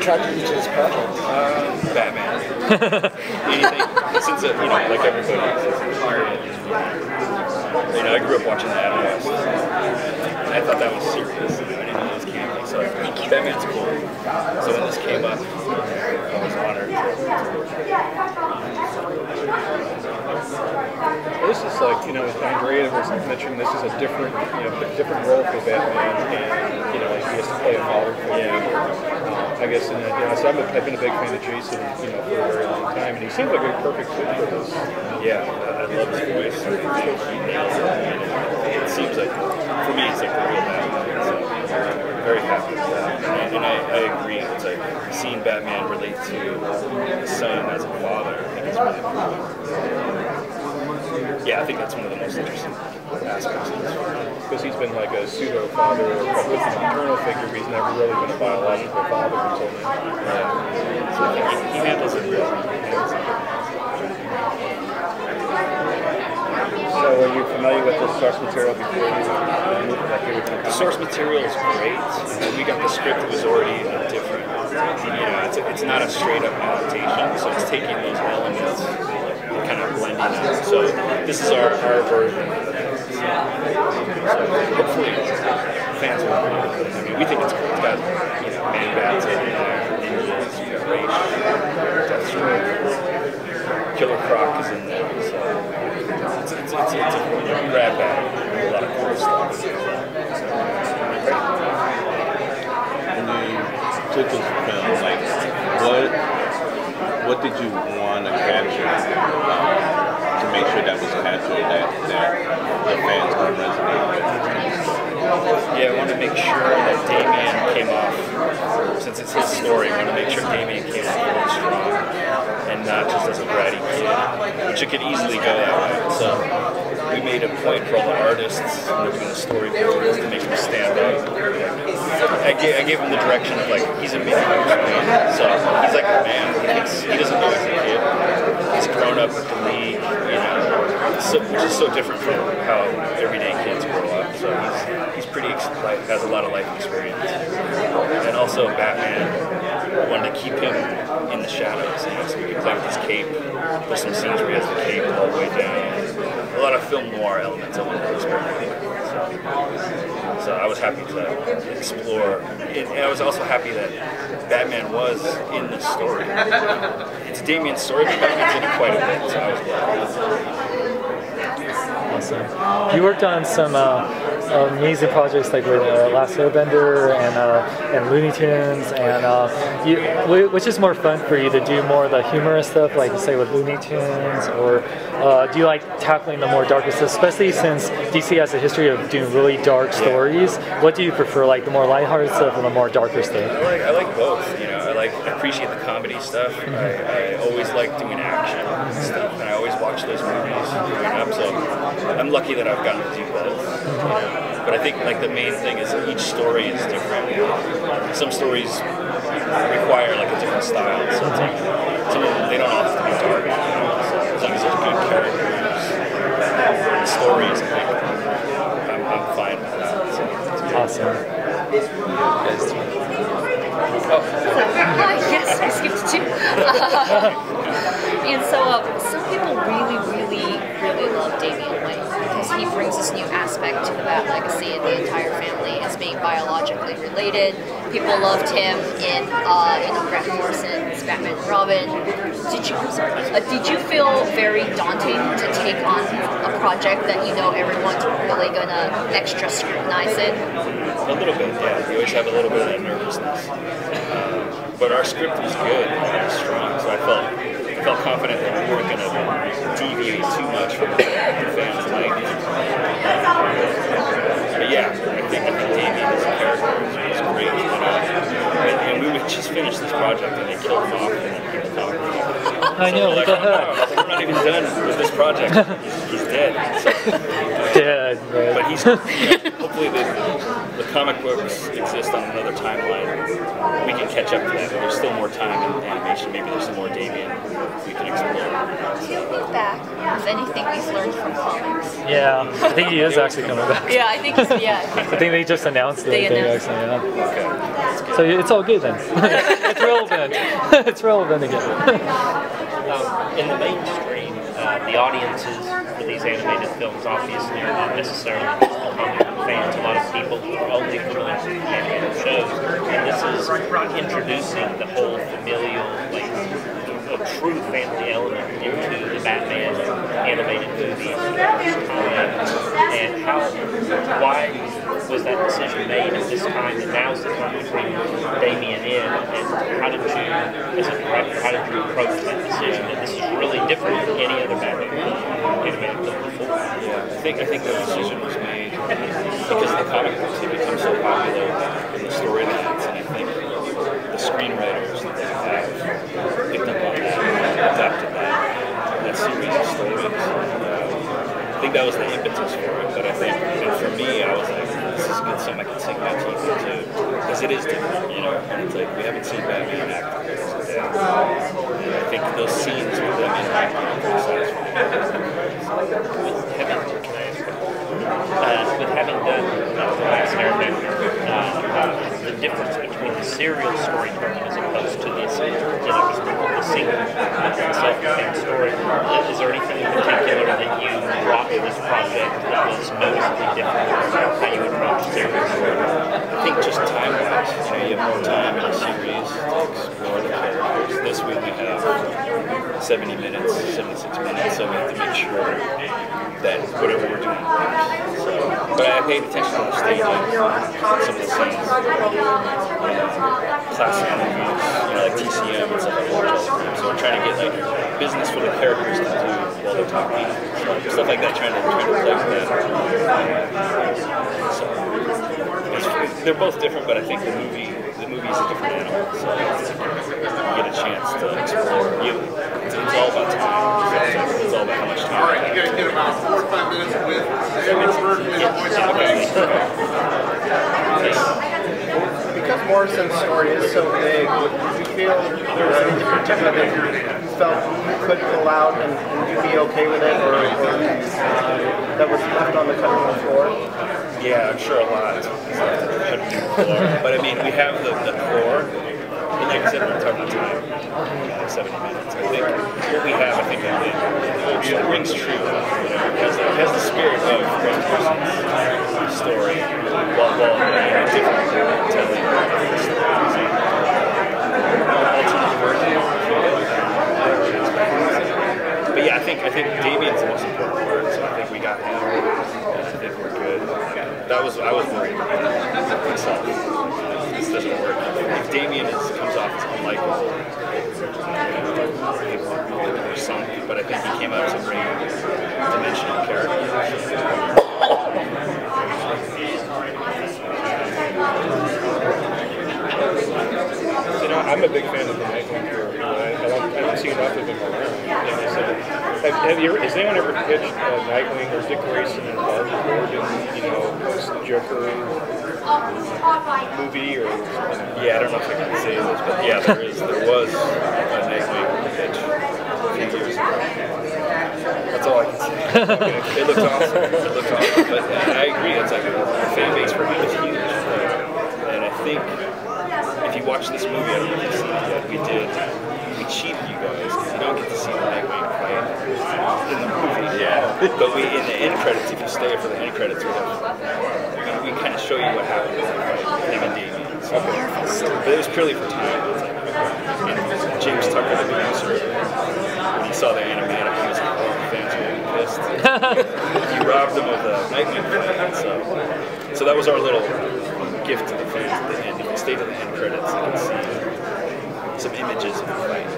attracted you to this project? Batman. Anything, since like everybody, I grew up watching the Adam West, and I thought that was serious. I didn't know it was campy, so Batman's cool. So when this came up, I was honored. This is like, as Andrea was mentioning, this is a different, different role for Batman, and he has to play a father figure. I guess, and so I've been a big fan of Jason, for a very long time, and he seems like a perfect fit for this. Yeah, I love his voice. It seems like, for me, it's like the real Batman. So I'm very happy with that, and I agree. It's like seeing Batman relate to his son as a father. I think it's really cool. Yeah, I think that's one of the most interesting aspects of this film. Because he's been like a pseudo-father, or a maternal figure, but he's never really been a biological father until now. Yeah. So I think he handles it well. So were you familiar with the source material before you moved back here? The source material is great. When we got the script, it was already different. It's not a straight-up adaptation, so it's taking those elements kind of blending out. So this is our version. So hopefully fans will like it. I mean, we think it's cool. It's got Man-Bats in there, Ninjas, you got Raish, Deathstroke, Killer Croc is in there. So it's a grab bag. A lot of cool stuff. When you took this film, like what did you want to capture to make sure that was captured that the fans could resonate with? Yeah, I want to make sure that Damien came off, since it's his story, I want to make sure Damien came off really strong and not just as a bratty kid, which it could easily go that way. So we made a point for all the artists when doing the storyboards to make him stand up. I gave him the direction of like, he's a mini Wayne, so he's like a man. He doesn't know he's a kid. He's grown up with the league, which is so different from how everyday kids grow up. So he's pretty has a lot of life experience. And also Batman, I wanted to keep him in the shadows, so we could play with his cape. There's some scenes where he has the cape all the way down. A lot of film noir elements I wanted to experiment with. So I was happy to explore it, and I was also happy that Batman was in the story. It's Damien's story, but Batman's in it quite a bit, so I was glad. Awesome. You worked on some amazing projects like with Last Airbender and Looney Tunes, and which is more fun for you, to do more of the humorous stuff, like say with Looney Tunes, or do you like tackling the more darker stuff, especially since DC has a history of doing really dark stories? What do you prefer, like the more lighthearted stuff or the more darker stuff? I like both. I appreciate the comedy stuff. I always like doing action stuff, and I always watch those movies growing up. So I'm lucky that I've gotten to do both. But I think like the main thing is each story is different. Some stories require like a different style. So it's like some of them, they don't all have to be dark. So as long as there's good characters, and stories, I think I'm fine with that. So it's awesome. Yes, I skipped two. And so some people really love Damian Wayne because he brings this new aspect to the Bat legacy, and the entire family as being biologically related. People loved him in Grant Morrison's Batman and Robin. Did you feel very daunting to take on a project that everyone's really gonna extra scrutinize it? A little bit, yeah. You always have a little bit of that nervousness. But our script was good and strong, so I felt confident that we weren't going to deviate too much from what the fans liked. But yeah, I think Damien as a character was great. And we would just finish this project and they killed him off in the comic book. I know, what the heck? We're not even done with this project. He's dead. So, dead, right. But he's hopefully the comic books exist on another timeline. We can catch up to that. There's still more time in animation. Maybe there's some more Damien we can explore. Do you look back with anything we've learned from comics? Yeah, I think he is actually coming back. Yeah, I think he's, I think they just announced it. They announced. Actually, yeah. Okay. So it's all good then. It's relevant. It's relevant again. In the mainstream, the audiences for these animated films obviously are not necessarily just the comic book fans. A lot of people are only familiar with animated shows, and this is introducing the whole familial, like, a true family element into the Batman animated movies for the first time. And why was that decision made at this time, and now's the time to bring Damien in, and how did you, as a director, how did you approach that decision that this is really different than any other Batman animated film before? Yeah, I think the decision was made because the comic books have become so popular in the storylines, and I think the screenwriters that have picked up on that and adapted that series of stories. I think that was the impetus for it, but I think for me, I was like, this is good, something I can sink my teeth into, because it is different, you know, and it's like, we haven't seen Batman act like this today. And I think those scenes with them in Batman are satisfying. With having done The Last Airbender, the difference between the serial storytelling as opposed to this, the single self-contained story, is there anything in particular that you brought to this project that was noticeably different from how you approach serial storytelling? I think just time-wise, you have more time in a series to explore the characters. This week we have 70 minutes, 76 minutes, so we have to make sure that whatever we're doing works. So, but I paid attention to the staging, some of the scenes, classic movies, like TCM and stuff like that. So we're trying to get like business for the characters to do while they're talking, stuff like that, trying to play with that. So they're both different, but I think the movie is a different animal. So you get a chance to explore. It's all about time. It's all about how much time. You guys get about 4 or 5 minutes with Because Morrison's story is so big, would you feel there was anything particular that you felt you could pull out and you'd be okay with it, or that was left on the cutting room floor? Yeah, I'm sure a lot. But I mean, we have the core, and like I said, we're talking about time, 70 minutes. I think what we have, I think it rings true. It has the spirit of one person's story, while different telling the story. Alternate version. But yeah, I think Damien's the most important part. So I think we got him, and I think we're good. I was worried myself. This doesn't work. If Damien comes off as unlikable, there's something. But I think he came out as a great dimensional character. I'm a big fan of the Nightwing character. I don't see enough of him around. Has anyone ever pitched Nightwing or Dick Grayson and Barbara Gordon, Joker movie or something? Yeah, I don't know if I can say this, but yeah, there was a Nightwing pitch a few years ago. That's all I can say. It looked awesome. But I agree, it's like the fan base for him is huge. And I think if you watch this movie, I don't know if you've seen it yet, we cheated you guys because you don't get to see the Nightwing fight in the movie. Yeah. But in the end credits, if you stay for the end credits, we kind of show you what happened with the fight, him and Damien. So, but it was purely for time. And James Tucker, the producer, when he saw the animatic, he was like, oh, the fans are going to be pissed. He robbed them of the Nightwing fight. So that was our little gift to the fans at the end. If you stay to the end credits, you can see some images of the fight.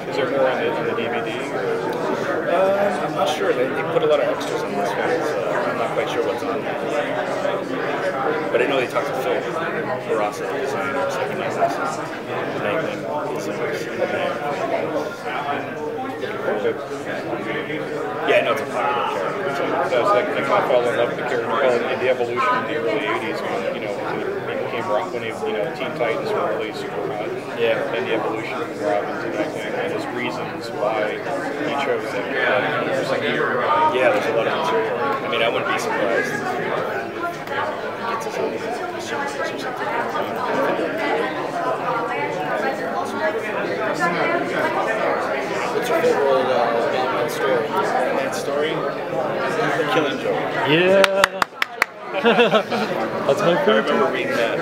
Is there more on the DVD? I'm not sure. They put a lot of extras on this one, so I'm not quite sure what's on there. But I know they talked to Phil Barassa, the designer, so he might have some Nightwing designs in there. Yeah, I know it's a popular character. So I kind of fell in love with the character in the evolution in the early 80s when, he became Robin, when Teen Titans were really super hot. Yeah. And the evolution of Robin to Nightwing and his reasons why he chose that character. Yeah, there's a lot of material. I mean, I wouldn't be surprised if he gets his own series or something. Killing Joke. Yeah. That's my I favorite. remember reading that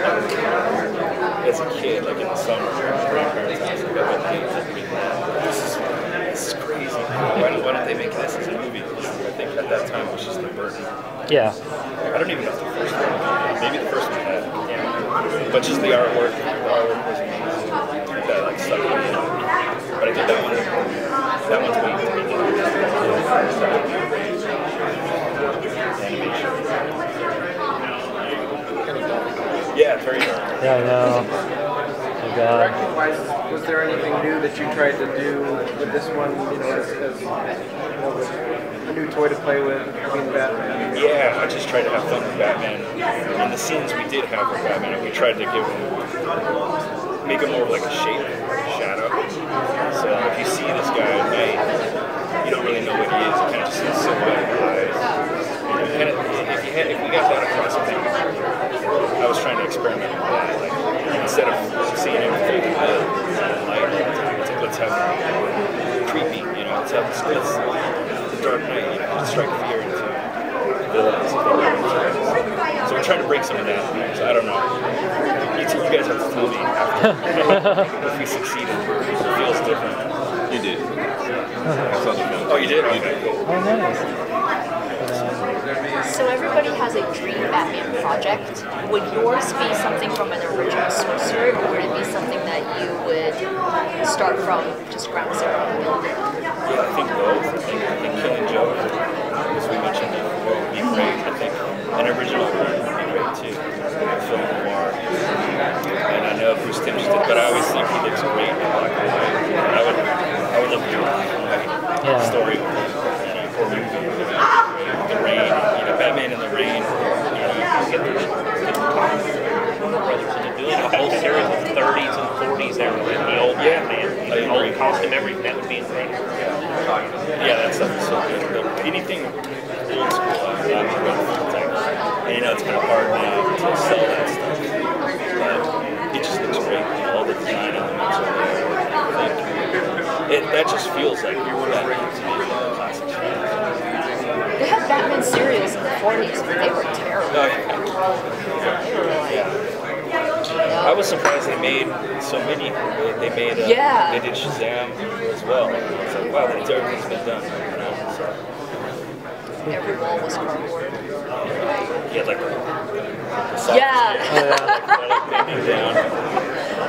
as a kid, like in the summer, at my grandparents' house. Like, I was reading that. This is crazy. Why don't they make this as a movie? I think at that time it was just the Burton. Yeah. I don't even know if the first one, maybe the first one had, but just the artwork was amazing. That like stuck with me. But I think that one's waiting to be done. Animation. Yeah, it's very dark. Yeah, I know. Oh God. Directing-wise, was there anything new that you tried to do with this one? You know, as you know, with a new toy to play with, being Batman. Yeah, I just tried to have fun with Batman. And the scenes we did have with Batman, we tried to make him more of like a shape, shadow. So if you see this guy at night, you don't really know what he is. You kind of just see the silhouette of eyes. And if we got that across the thing, I was trying to experiment with that. Like, instead of seeing him fade in the light all the time, it's like, let's have creepy, you know, let's have the Dark Knight, you know, just strike fear into villains. So we're trying to break some of that. So I don't know. You guys have to tell me after if we succeeded. It feels different. You did. I saw the film. Oh, you did? Okay, cool. Oh, nice. So everybody has a dream Batman project. Would yours be something from an original source story, or would it be something that you would start from just ground zero? Yeah, I think both. I think Killing Joke, as we mentioned before, would be great. I think an original would be great too. Film noir. And I know Bruce Timm just did, but I always think he looks great in black and white. And I would love to do a black and white story, you know, or movie. The rain, you know, Batman in the rain. Get the Warner Brothers into doing a whole series of 30s and 40s era with the old Batman, the old costume, everything. That would be incredible. Yeah, that stuff is so good. But anything old school, I'm and you know, it's kind of hard now to sell that stuff. But it just looks great. All the design elements are there. That just feels like Batman to me, classic stuff. They had Batman serials in the 40s, but they were terrible. Oh, yeah. They were like, I was surprised they made so many. They made they did Shazam as well. It's like, wow, everything's been done. You know, so. Every wall was cardboard. Yeah, like the soft down.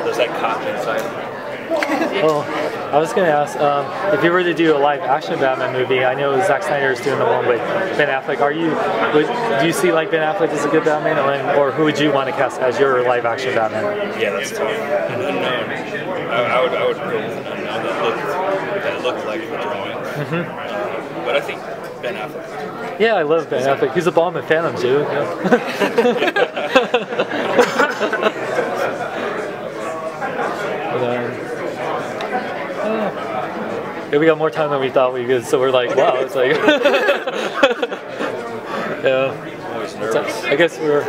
There's that cotton inside. Oh, I was going to ask, if you were to do a live-action Batman movie, I know Zack Snyder is doing the one with Ben Affleck. Do you see like Ben Affleck as a good Batman, or who would you want to cast as your live-action Batman? Yeah, that's tough. An unknown. I would go with an unknown that looked like the drawing. But I think Ben Affleck. Yeah, I love Ben Affleck. He's a bomb in Phantom, too. Yeah, we got more time than we thought we could, so we're like, wow, it's like, yeah. Always nervous. I guess we're,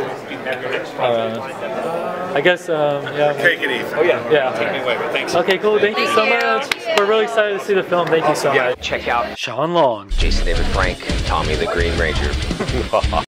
I guess, yeah. Take it easy. Oh yeah, Yeah. Take me away, but thanks. Okay, cool. Thank you so much. We're really excited to see the film. Thank you so much. Check out Sean Long. Jason David Frank, Tommy the Green Ranger.